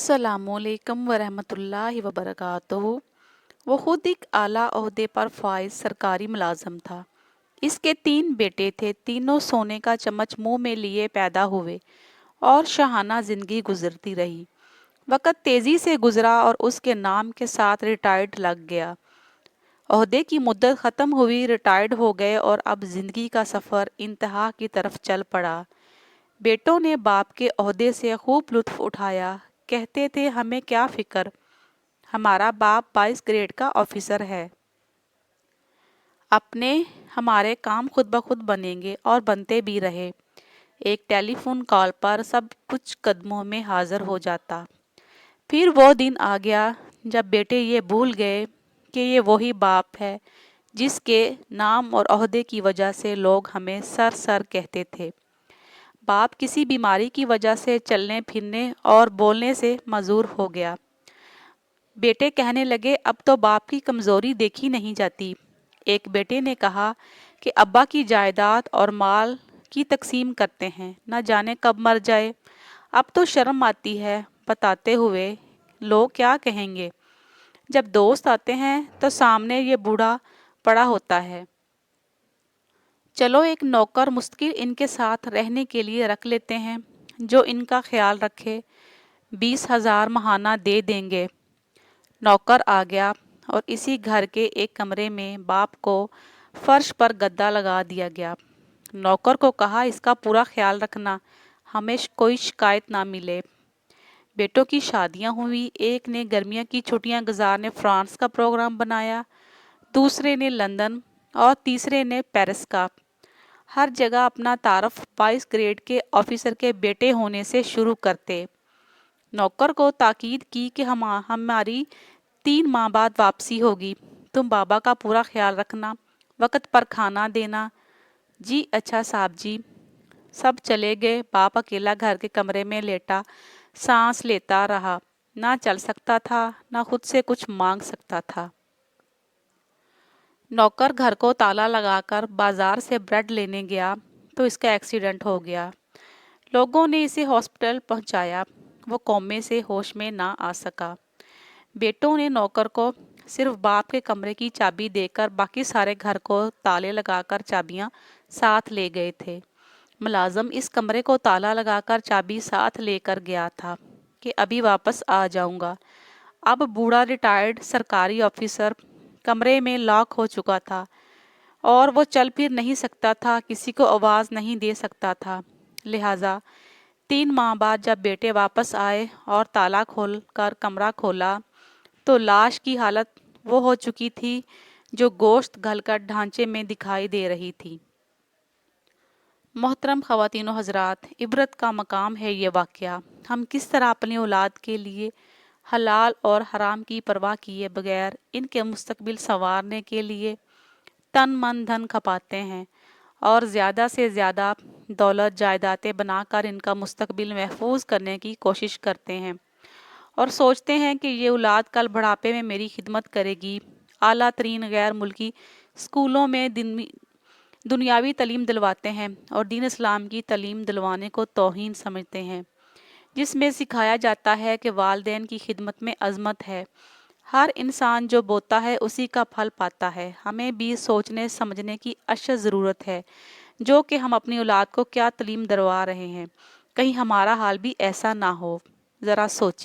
अस्सलामुअलैकुम वरहमतुल्लाहि वबरकातुहू। वो खुद एक आला ओहदे पर फाइज सरकारी मुलाजम था। इसके 3 बेटे थे। तीनों सोने का चम्मच मुंह में लिए पैदा हुए और शाहाना जिंदगी गुजरती रही। वक़्त तेजी से गुजरा और उसके नाम के साथ रिटायर्ड लग गया। ओहदे की मुद्दत ख़त्म हुई, रिटायर्ड हो गए और अब जिंदगी का सफ़र इंतहा की तरफ चल पड़ा। बेटों ने बाप के ओहदे से खूब लुत्फ उठाया। कहते थे, हमें क्या फ़िक्र, हमारा बाप 22 ग्रेड का ऑफिसर है, अपने हमारे काम खुद ब खुद बनेंगे, और बनते भी रहे। एक टेलीफोन कॉल पर सब कुछ कदमों में हाजिर हो जाता। फिर वो दिन आ गया जब बेटे ये भूल गए कि ये वही बाप है जिसके नाम और ओहदे की वजह से लोग हमें सर सर कहते थे। बाप किसी बीमारी की वजह से चलने फिरने और बोलने से मजूर हो गया। बेटे कहने लगे, अब तो बाप की कमज़ोरी देखी नहीं जाती। एक बेटे ने कहा कि अब्बा की जायदाद और माल की तकसीम करते हैं, न जाने कब मर जाए। अब तो शर्म आती है बताते हुए, लोग क्या कहेंगे। जब दोस्त आते हैं तो सामने ये बूढ़ा पड़ा होता है। चलो एक नौकर मुस्तकिल इनके साथ रहने के लिए रख लेते हैं, जो इनका ख्याल रखे। 20,000 महाना दे देंगे। नौकर आ गया और इसी घर के एक कमरे में बाप को फर्श पर गद्दा लगा दिया गया। नौकर को कहा, इसका पूरा ख्याल रखना, हमें कोई शिकायत ना मिले। बेटों की शादियां हुई। एक ने गर्मियों की छुट्टियां गुजारने फ्रांस का प्रोग्राम बनाया, दूसरे ने लंदन और तीसरे ने पेरिस का। हर जगह अपना तारफ 22 ग्रेड के ऑफिसर के बेटे होने से शुरू करते। नौकर को ताकीद की कि हमारी 3 माह बाद वापसी होगी, तुम बाबा का पूरा ख्याल रखना, वक़्त पर खाना देना। जी अच्छा साहब जी। सब चले गए। बाप अकेला घर के कमरे में लेटा सांस लेता रहा। ना चल सकता था, ना खुद से कुछ मांग सकता था। नौकर घर को ताला लगाकर बाजार से ब्रेड लेने गया तो इसका एक्सीडेंट हो गया। लोगों ने इसे हॉस्पिटल पहुंचाया। वो कोमे से होश में ना आ सका। बेटों ने नौकर को सिर्फ बाप के कमरे की चाबी देकर बाकी सारे घर को ताले लगाकर चाबियां साथ ले गए थे। मुलाजम इस कमरे को ताला लगाकर चाबी साथ लेकर गया था कि अभी वापस आ जाऊंगा। अब बूढ़ा रिटायर्ड सरकारी ऑफिसर कमरे में लॉक हो चुका था और वो चल फिर नहीं सकता था, किसी को आवाज़ नहीं दे सकता था। लिहाजा 3 माह बाद जब बेटे वापस आए और ताला खोल कर कमरा खोला तो लाश की हालत वो हो चुकी थी जो गोश्त गलकर ढांचे में दिखाई दे रही थी। मोहतरम ख़वातीन व हज़रात, इबरत का मकाम है ये वाक़या। हम किस तरह अपनी औलाद के लिए हलाल और हराम की परवाह किए बगैर इनके मुस्तकबिल संवारने के लिए तन मन धन खपाते हैं और ज़्यादा से ज़्यादा दौलत जायदादें बनाकर इनका मुस्तकबिल महफूज करने की कोशिश करते हैं और सोचते हैं कि ये औलाद कल बुढ़ापे में मेरी खिदमत करेगी। आला तरीन गैर मुल्की स्कूलों में दुनियावी तालीम दिलवाते हैं और दीन इस्लाम की तालीम दिलवाने को तौहीन समझते हैं, जिसमें सिखाया जाता है कि वालिदैन की खिदमत में अज़मत है। हर इंसान जो बोता है उसी का फल पाता है। हमें भी सोचने समझने की अशद ज़रूरत है जो कि हम अपनी औलाद को क्या तालीम दिलवा रहे हैं। कहीं हमारा हाल भी ऐसा ना हो। ज़रा सोचिए।